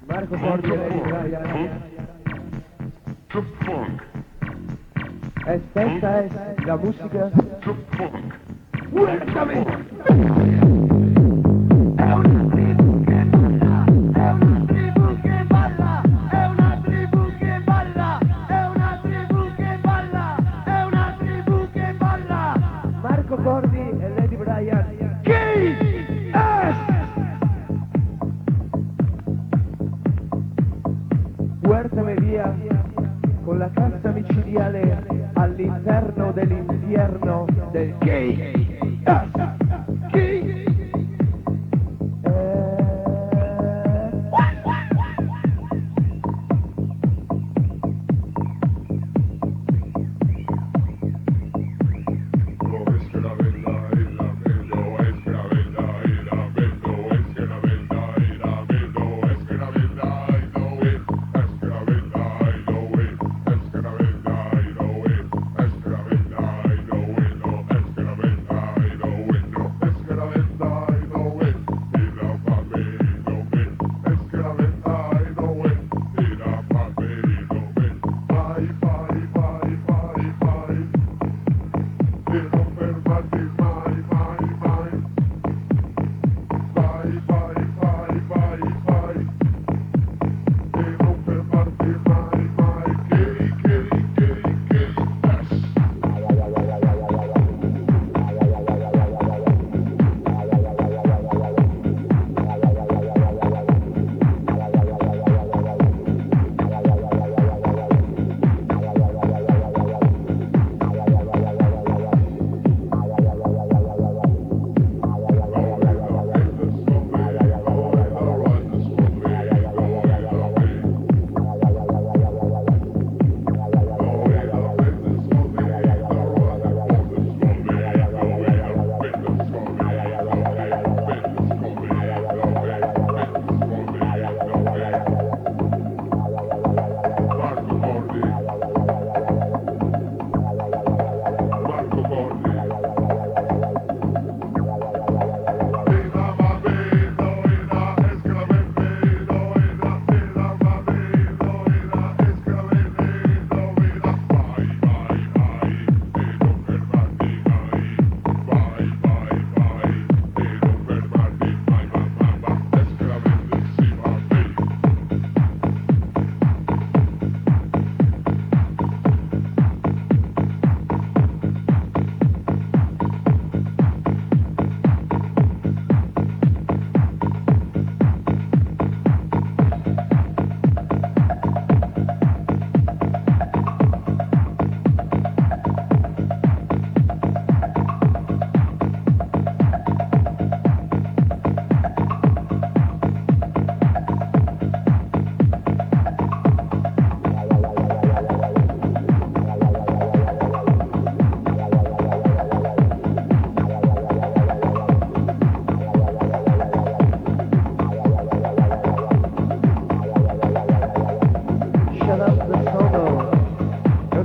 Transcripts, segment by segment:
Marco Cordi e Lady Brian. Questa è la musica. Uertamente! È una tribù che balla, è una tribù che balla, è una tribù che balla, è una tribù che balla, è una tribù che balla. Marco Cordi e Lady Brian. Keyess! Puertame via con la cassa micidiale all'interno dell'infierno del Keyess.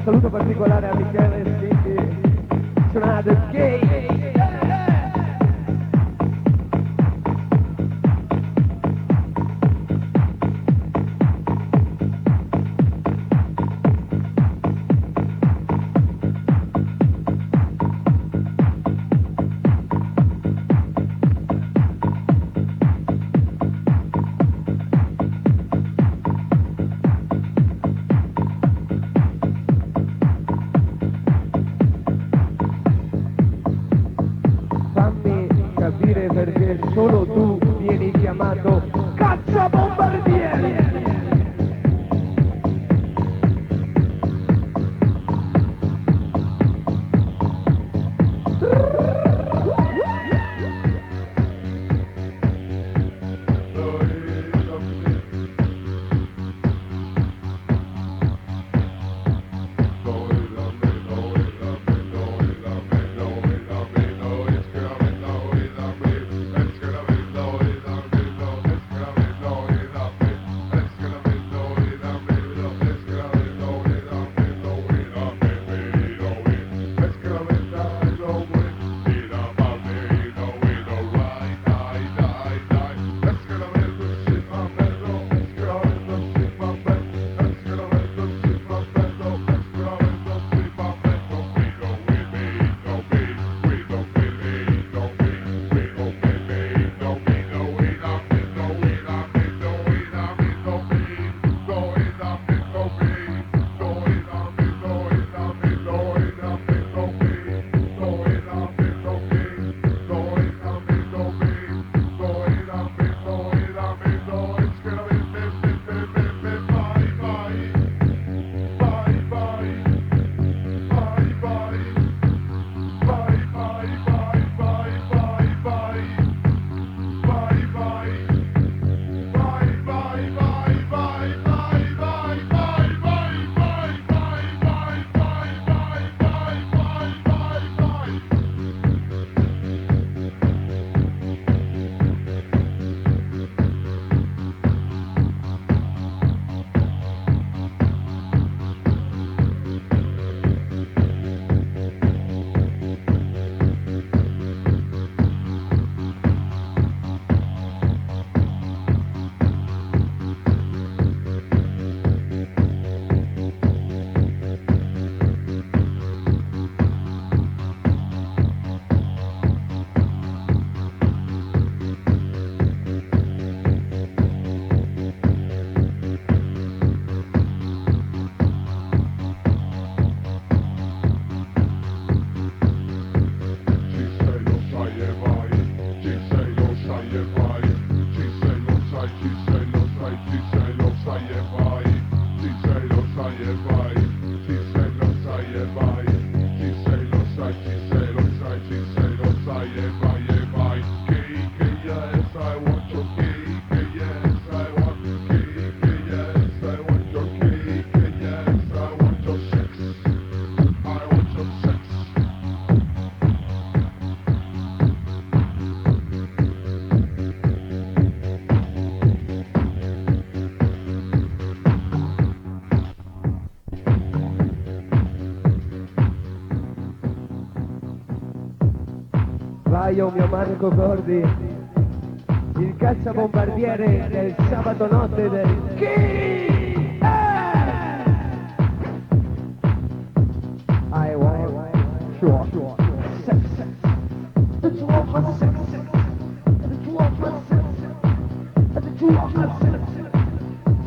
Saluto particolare a Michele Stichi, suonato Keyess. Perché solo tu vieni chiamato cacciabombardiere. Io mio Marco Cordi, il cacciabombardiere del sabato notte del Keyess. I want sure sex, the two of my sex, the two of my sex, the two of my sex.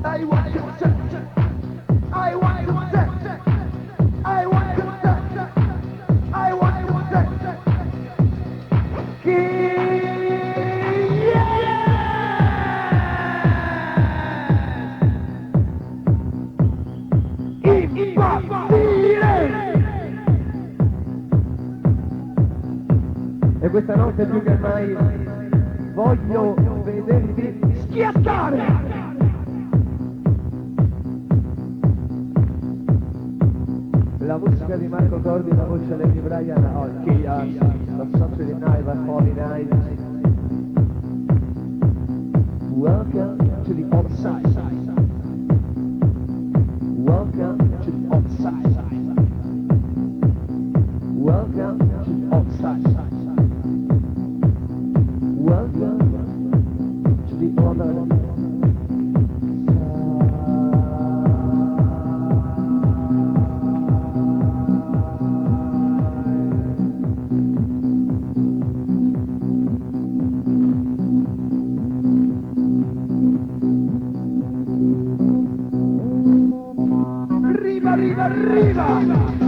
I want your sex, I want your sex, I want your sex, I want your sex. E questa notte più che mai voglio vedervi schiattare! La musica di Marco Cordi, la voce Lady Brian, Keyess, the Saturday Night, the Holy Night. Welcome to the outside. Welcome to the outside. Welcome to the outside. Welcome to the other. Arriva, arriva, arriva!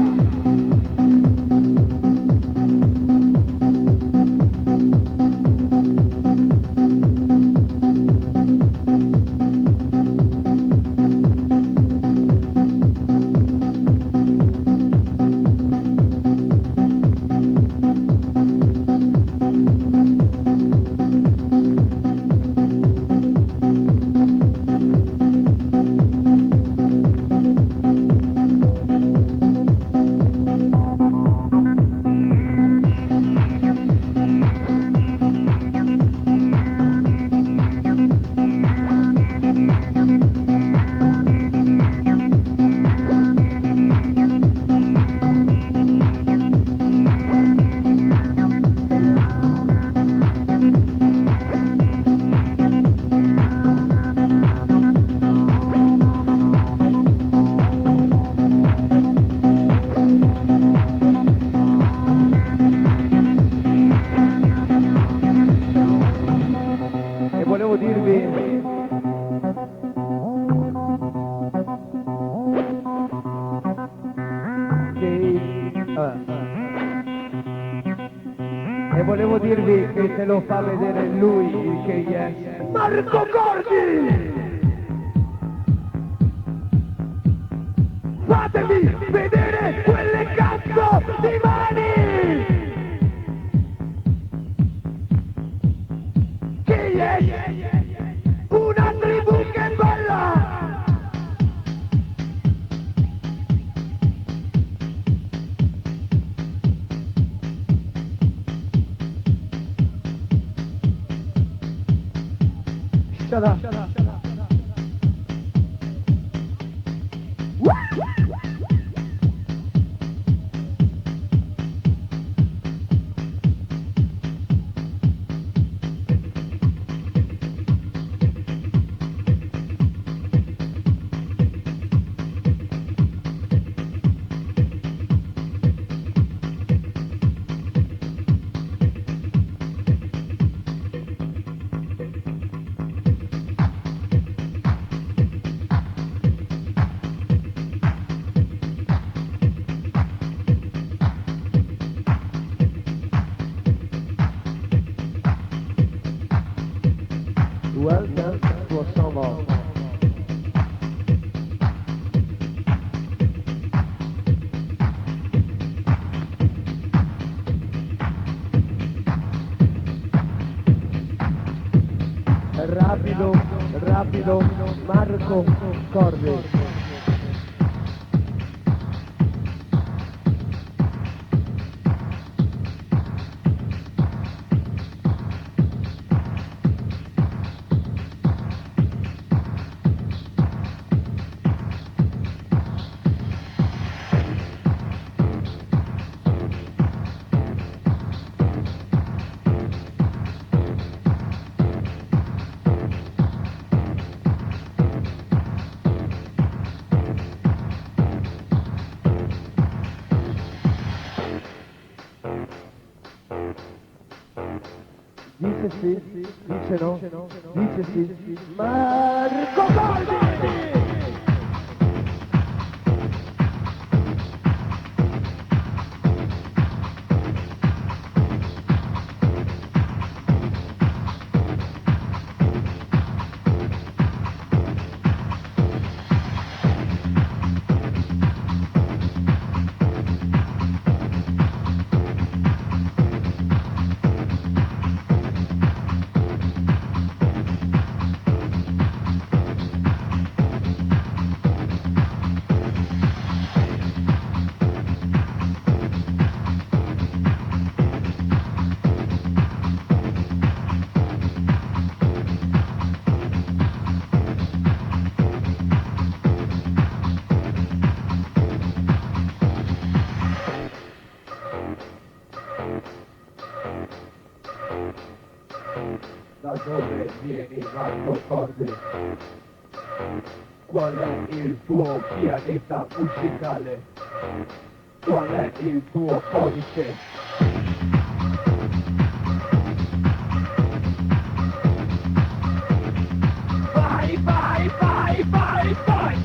Volevo dirvi che te lo fa vedere lui, il Keyess, Marco Cordi! Fatemi vedere quelle cazzo di mani! Una tribù che balla! Shut up. Welcome to Summer. Rapido, Marco Cordi. Dice sì, dice no, dice sì, Marco Cordi! Da dove vieni Marco Cordi? Qual è il tuo pianeta musicale? Qual è il tuo codice? Vai, vai, vai, vai, vai!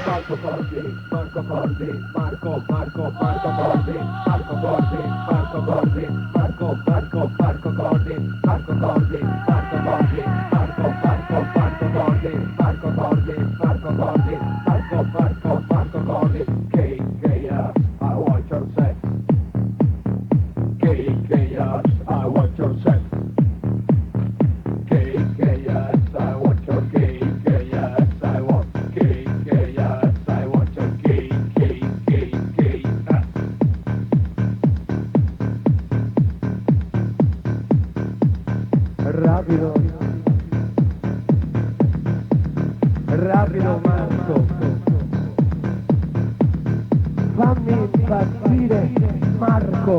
Marco Cordi, Marco Cordi, Marco Cordi, Marco Cordi, Marco Cordi, Marco Cordi, Marco Cordi, Marco Cordi, Marco Cordi, Marco Cordi, Marco Cordi, Keyess, I want your sex. Keyess, I want your sex. Keyess, I want your Keyess, I want Keyess, I want your Keyess. Rapido, rapido Marco, fammi impazzire Marco.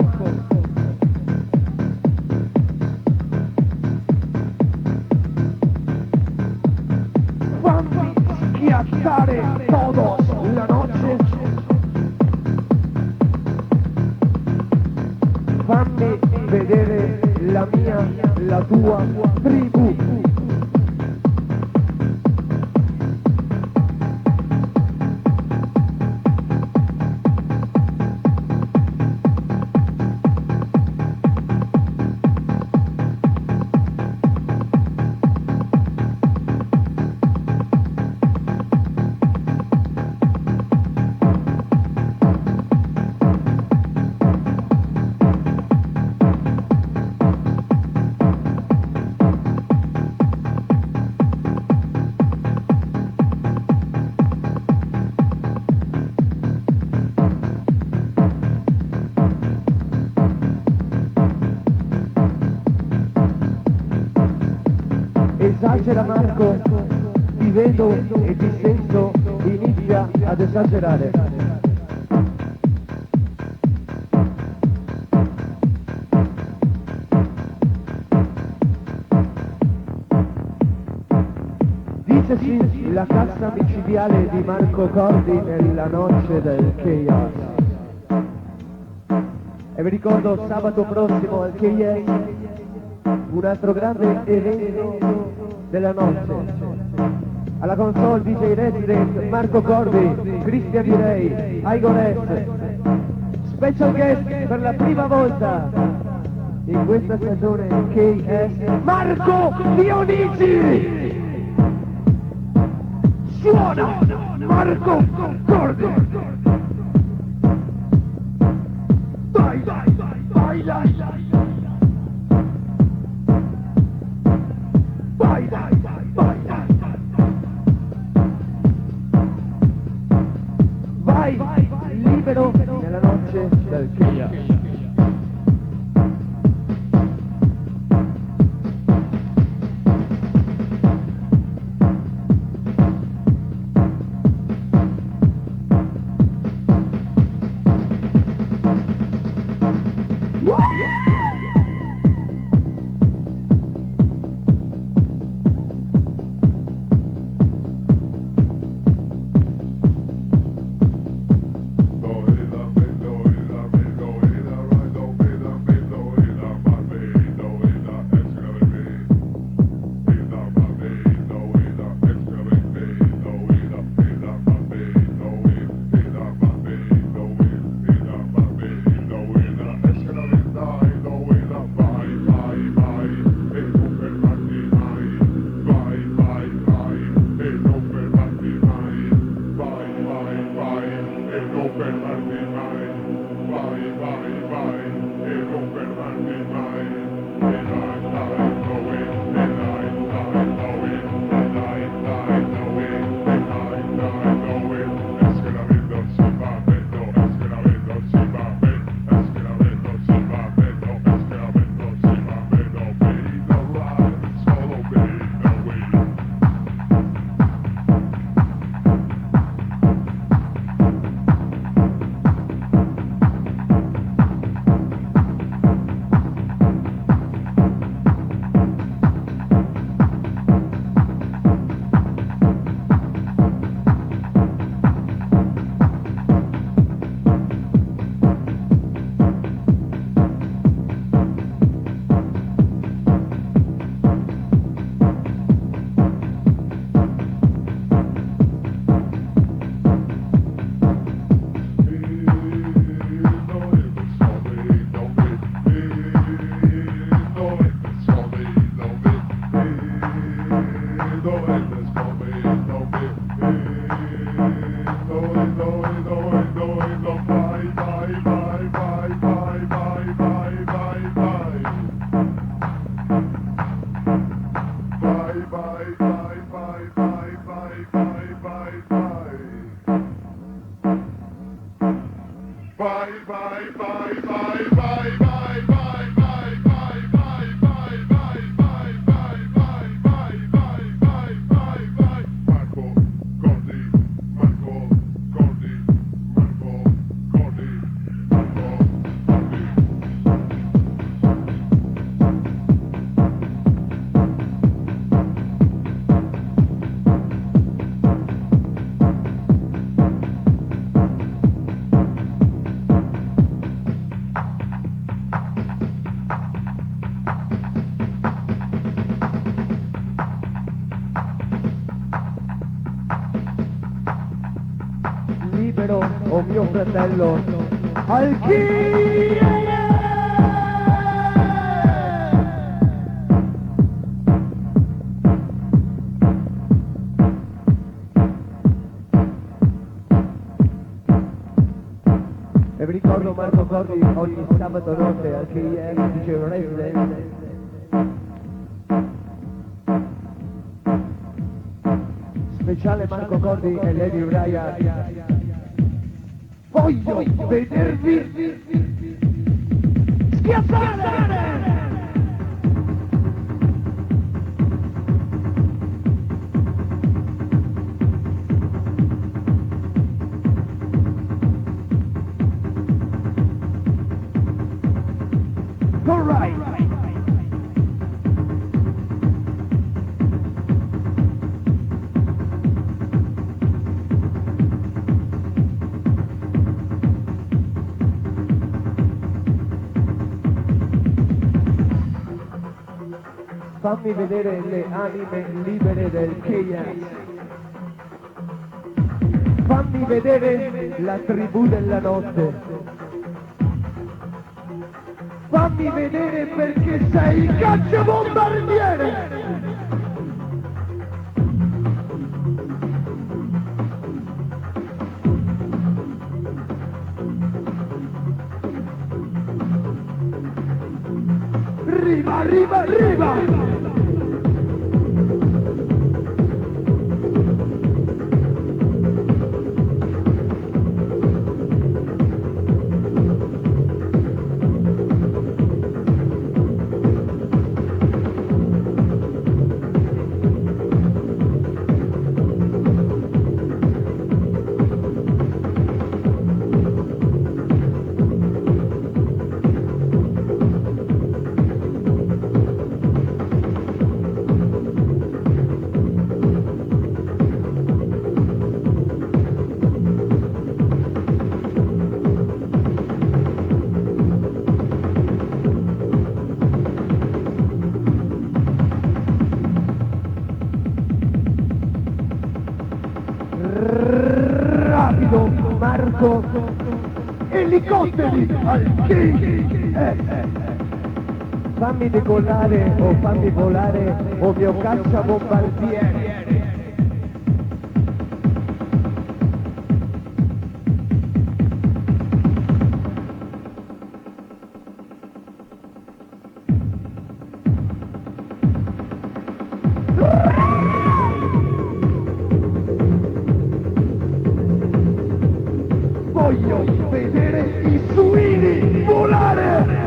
Fammi schiacciare todos la noche. Fammi vedere la mia, la tua tribù. Esagera Marco, ti vedo e ti sento, inizia ad esagerare. Dice sì la cassa micidiale di Marco Cordi nella noce del Keyess. E vi ricordo sabato prossimo al Keyess un altro grande evento della notte. Alla console DJ Resident Marco Cordi, Cristian Direi, Igor S. Special guest per la prima volta in questa stagione Keyess Marco Dionigi. Suona Marco Cordi. Vai, vai, vai, vai, vai, vai, vai, vai, vai, vai, vai, libero nella noce del Keyess. Libero o mio fratello al Keyess. E vi ricordo Marco Cordi ogni sabato notte al Keyess, dice un resident. Speciale Marco Cordi e Lady Ryan. Voglio vedervi schiaffare! All right. Fammi vedere le anime libere del Keyess. Fammi vedere la tribù della notte. fammi vedere perché sei il cacciabombardiere. Arriva, arriva, arriva! Rapido, Marco, elicotteri al Keyess. Fammi decollare o fammi volare o mio cacciabombardiere. Voglio vedere i suini volare!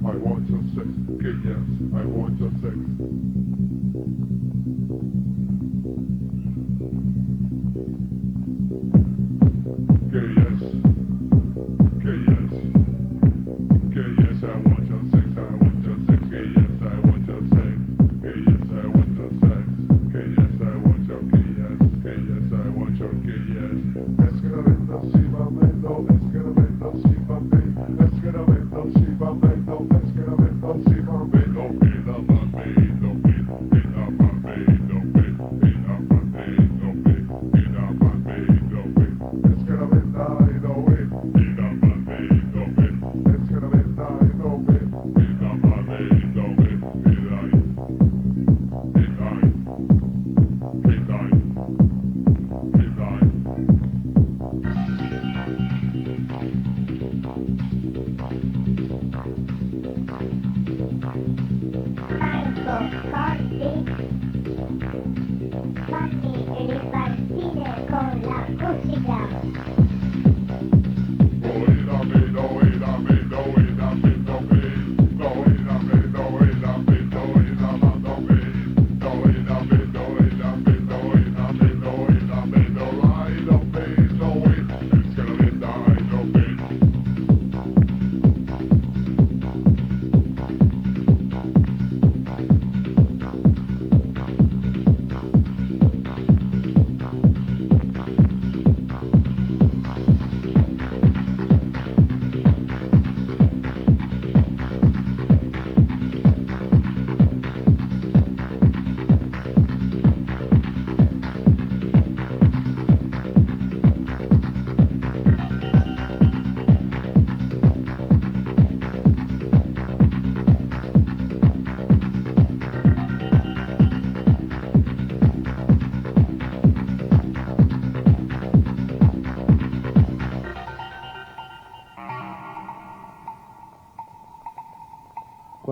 I want to sex, Keyess, I want to sex.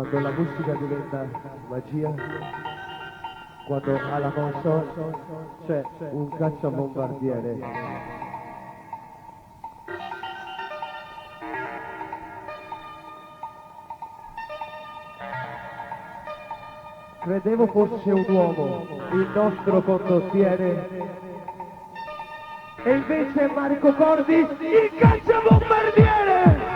quando la musica diventa magia, quando alla console c'è un cacciabombardiere. Credevo fosse un uomo, il nostro condottiere, e invece è Marco Cordi, il cacciabombardiere!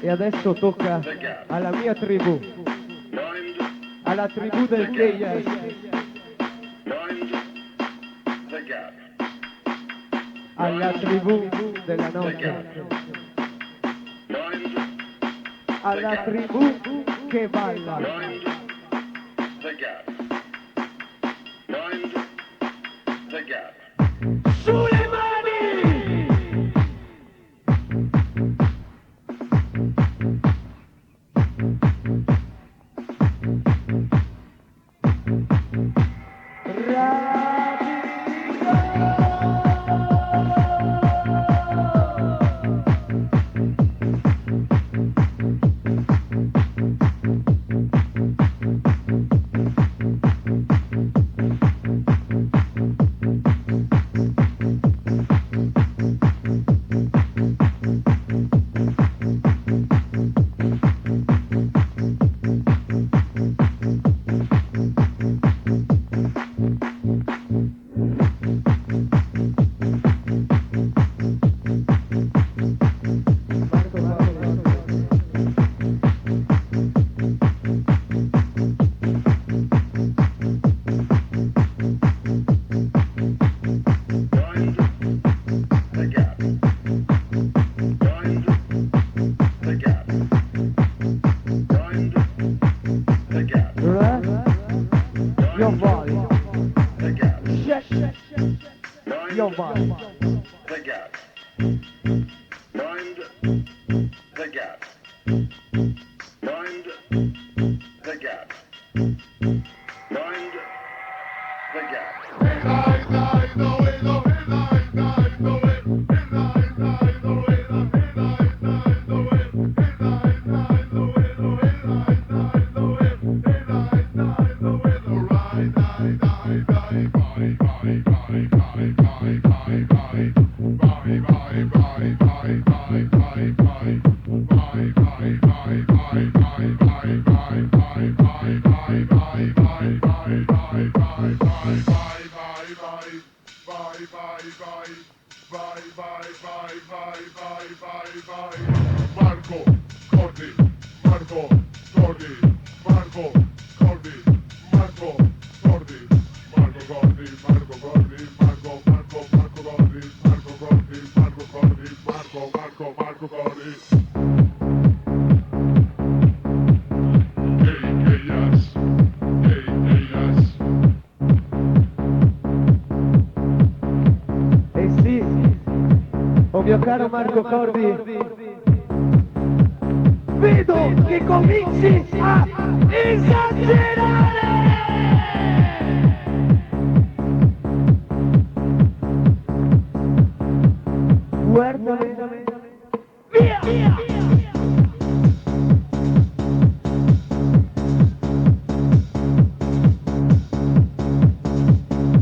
E adesso tocca alla mia tribù, alla tribù del Keyess. Alla tribù della notte, alla tribù che balla. Sulle mani! Yo, man. the gap. Mind the gap. Mind the gap. Mind the gap. Marco, Cordi, Marco, Cordi, Marco, Cordi, Marco, Cordi, Marco, Cordi, Marco, Cordi, Marco, Marco, Marco, Cordi, Marco, Cordi, Marco, Cordi, Marco, Marco, Marco, Cordi. Keyess, Keyess. Eh sì, oh mio caro Marco Cordi, vedo che cominci a esagerare! Guardami, via!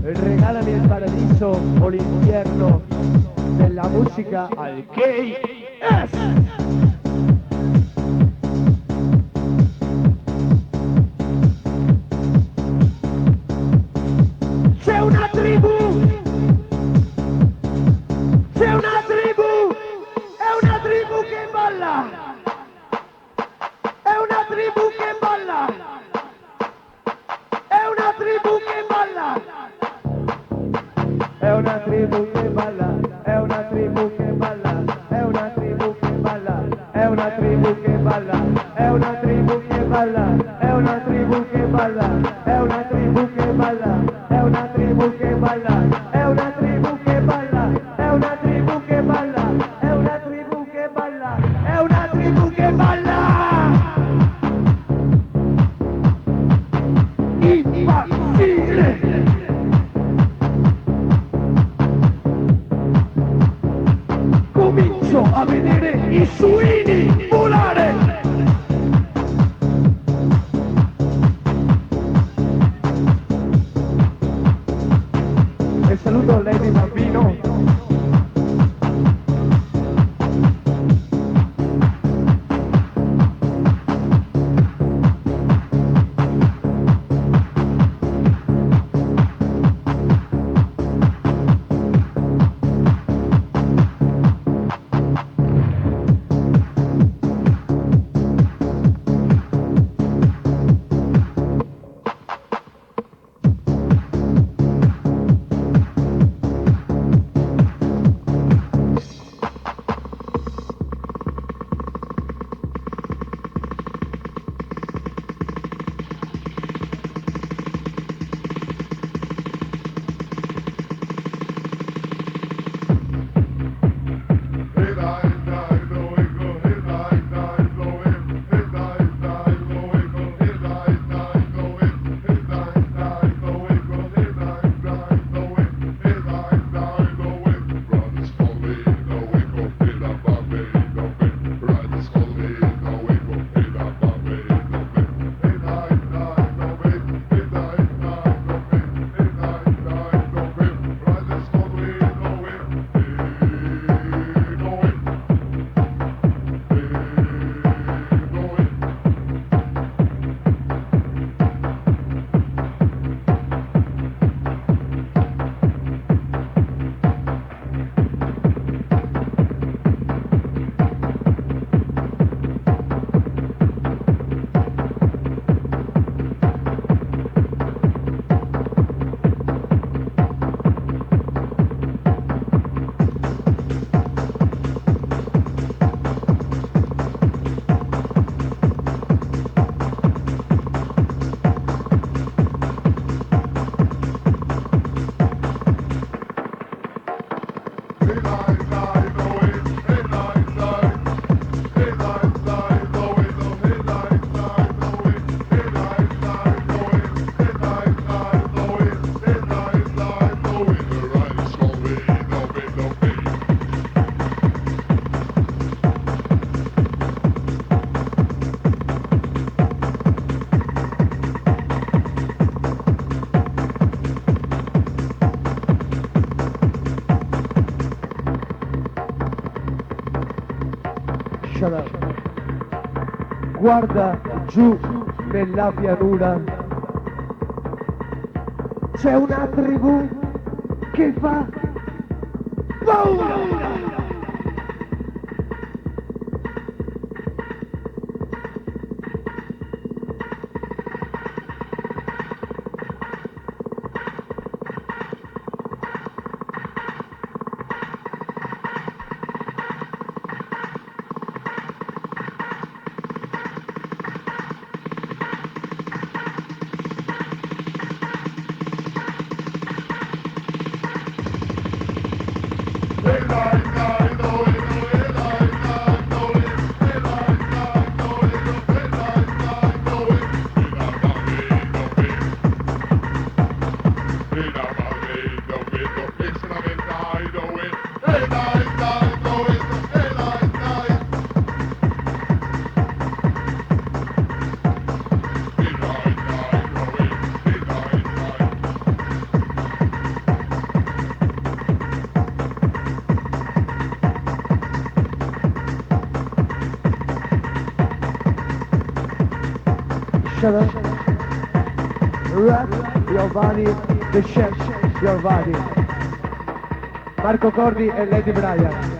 Regalami il paradiso o l'inferno della musica al Keyess! C'è una tribù! C'è una tribù! È una tribù che balla! È una tribù che balla! È una tribù che balla! È una tribù che balla! È una tribù che balla! È una tribù che balla! È una tribù che balla! È una tribù che balla! È una tribù che balla! È una tribù che balla! È una tribù che balla! È una tribù che balla! È una tribù che balla! È una tribù che balla! È una tribù che balla! Impazzire! Comincio a vedere i suini volare! E se guarda giù nella pianura, c'è una tribù che fa paura. Shut up. Rap your body, the chef your body. Marco Cordi e Lady Brian.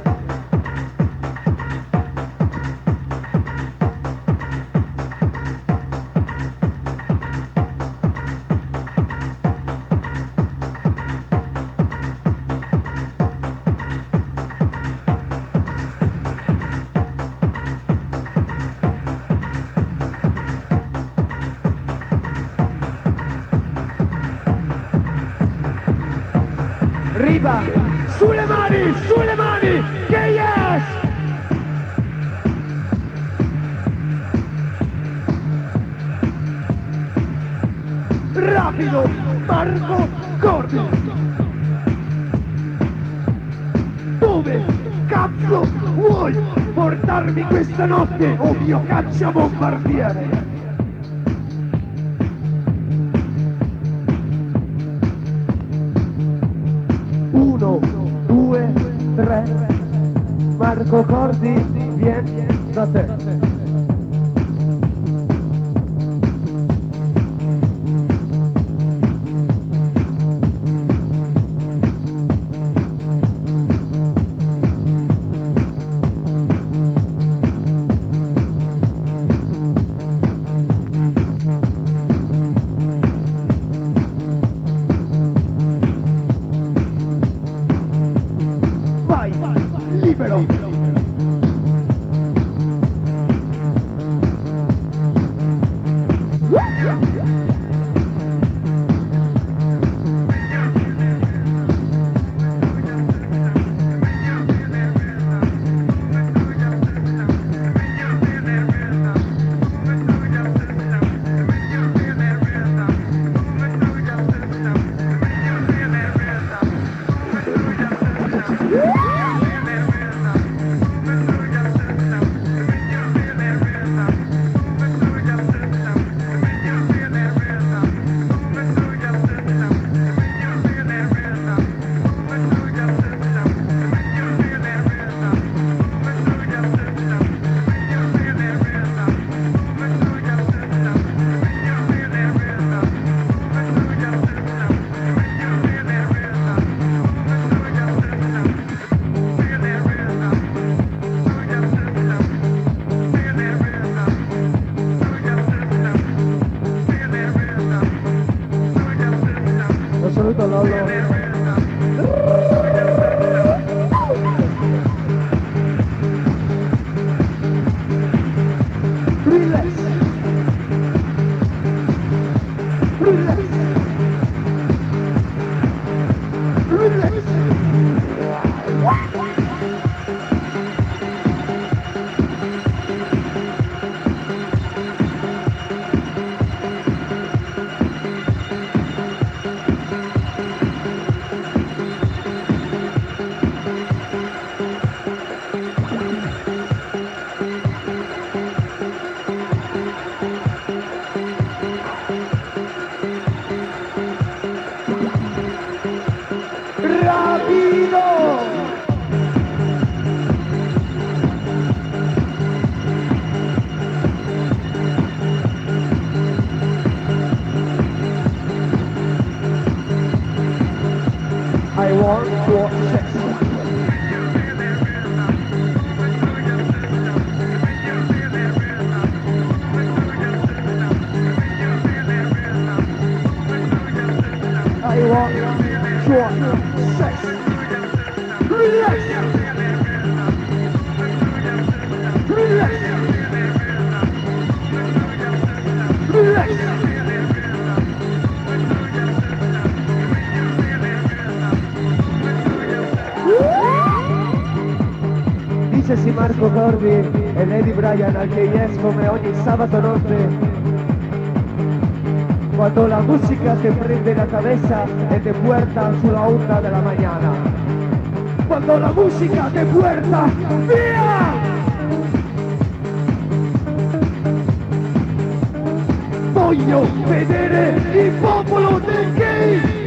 Riva, sulle mani, Keyess! Rapido, Marco Cordi! Dove cazzo vuoi portarmi questa notte, o mio cacciabombardiere? Uno, due, tre, Marco Cordi, vieni da te. Vai, libero! 1, 2, 6. I want 2, 6. Relax. Relax. Relax. Dicesi Marco Cordi e Lady Brian al Keyess come ogni sabato notte. Cuando la música te prende la cabeza y te puerta sulla onda de la mañana. Cuando la musica te puerta, via! Voglio vedere il popolo del Keyess!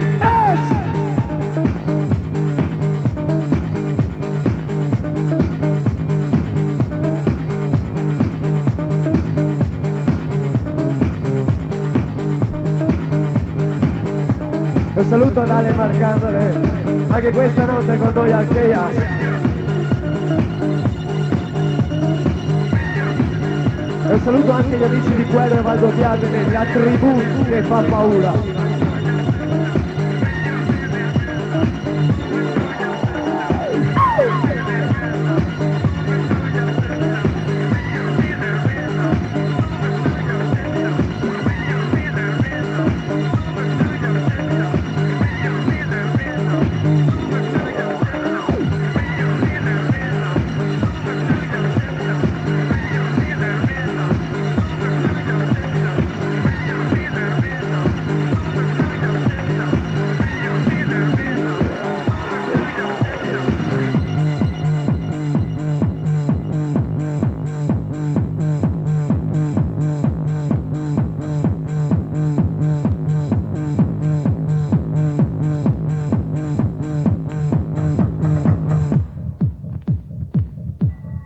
Un saluto ad Ale Marcandole, anche questa notte con noi al Keyess. E un saluto anche agli amici di Quello e Valdo Piatene, la tribù che fa paura.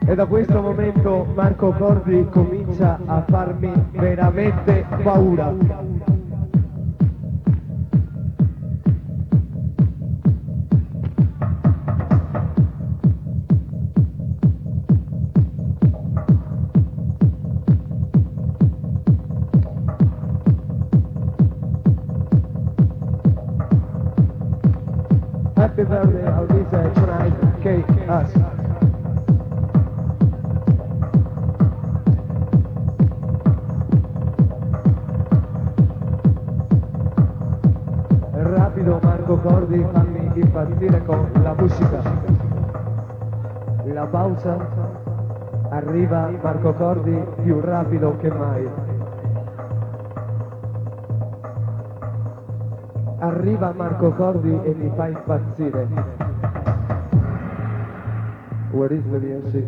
E da questo momento Marco Cordi comincia a farmi veramente paura. Happy birthday, Alvisa, tonight, Keyess. Rapido Marco Cordi, fammi impazzire con la musica. La pausa, arriva Marco Cordi più rapido che mai. Arriva Marco Cordi e mi fa impazzire. Where is the music?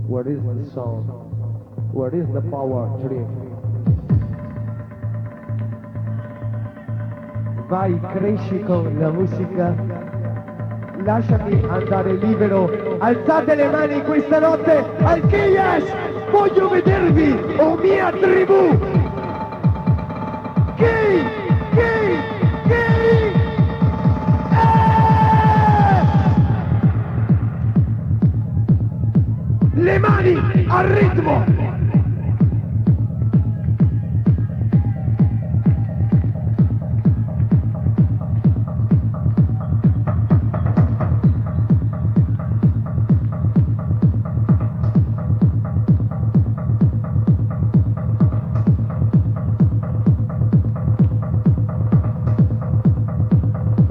Where is the song? Where is the power trip? Vai, cresci con la musica, lasciami andare libero, alzate le mani questa notte al Keyess, voglio vedervi, o mia tribù! Key! Le mani al ritmo!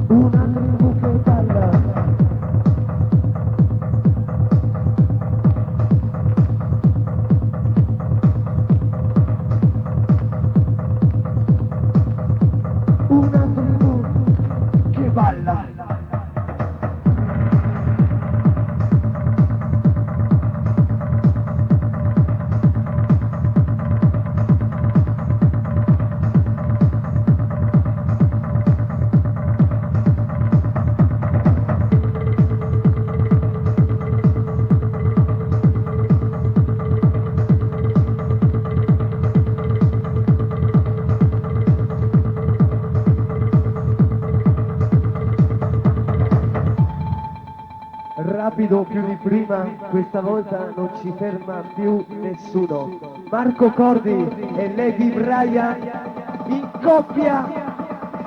Una tribù che balla. rapido più di prima, questa volta non ci ferma più nessuno. Marco Cordi e Lady Brian in coppia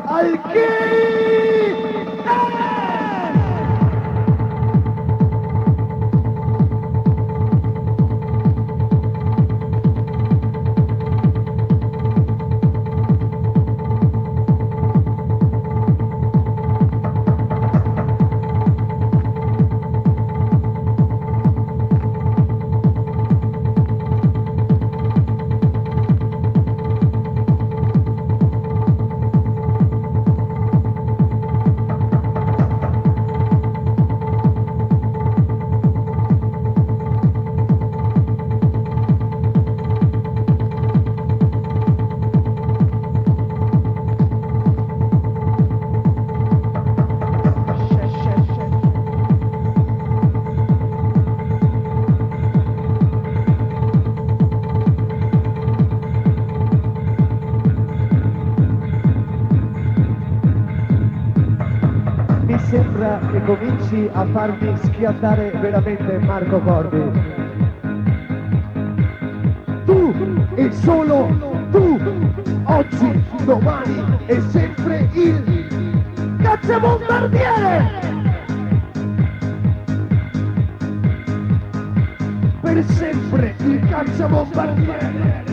al Keyess! Sembra che cominci a farmi schiattare veramente Marco Cordi. Tu e solo tu, oggi, domani e sempre il cacciabombardiere! Per sempre il cacciabombardiere!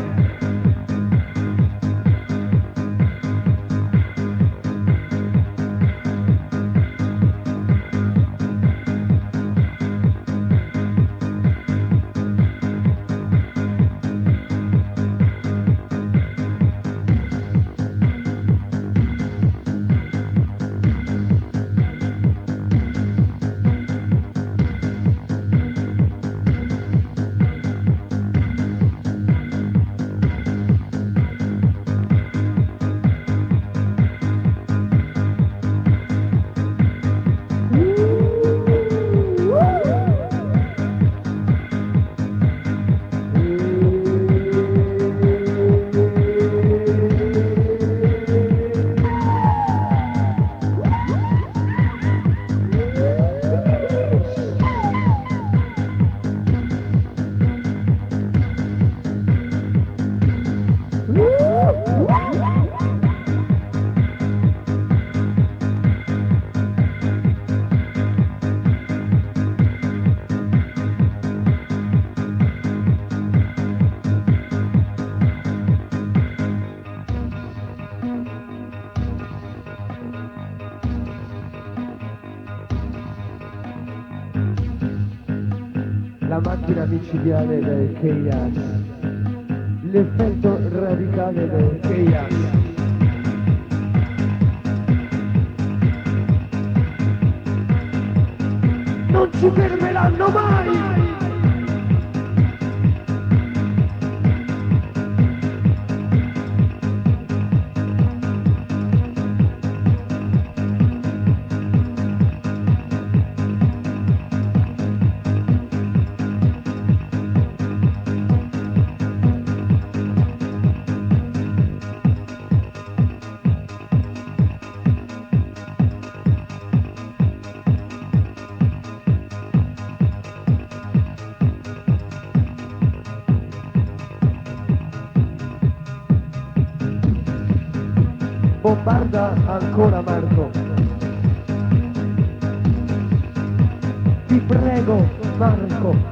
La macchina micidiale del Keyess, l'effetto radicale del Keyess. Non ci fermeranno mai! Bombarda ancora Marco. Ti prego Marco.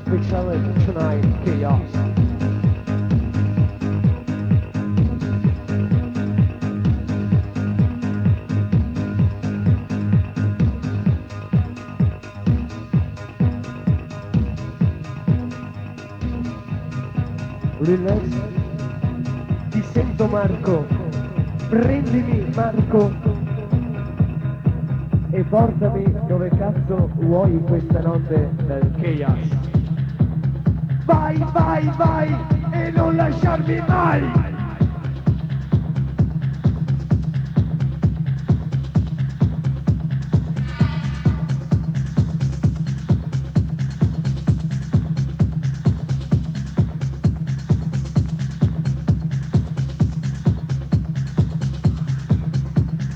Speciale tonight, Keyess. Relax, ti sento Marco, prendimi Marco e portami dove cazzo vuoi questa notte del Keyess. Vai, vai, vai e non lasciarmi mai!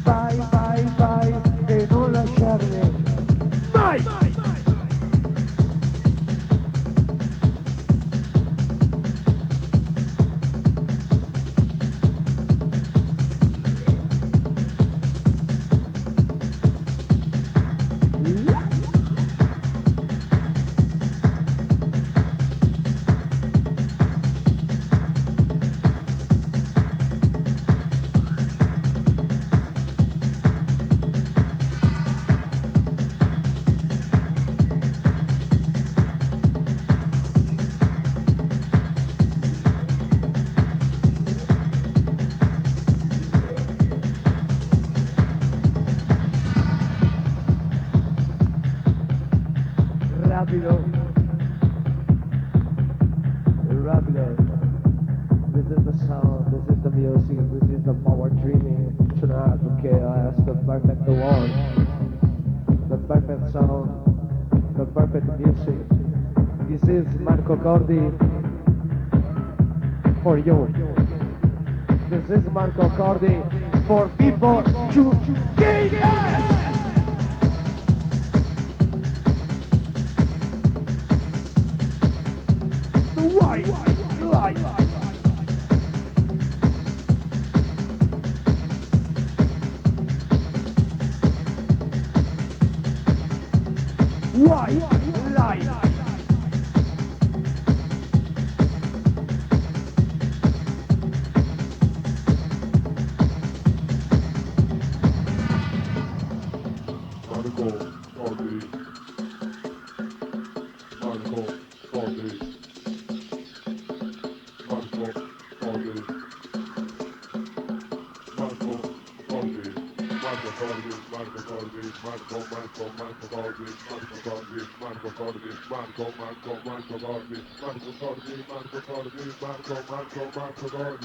Vai, vai, vai e non lasciarmi mai! Rapido, rapido. This is the sound, this is the music, this is the power dreaming tonight. Okay, that's the perfect one, the perfect sound, the perfect music. This is Marco Cordi for you. This is Marco Cordi for people to get. Why? Lie. Marco Cordi.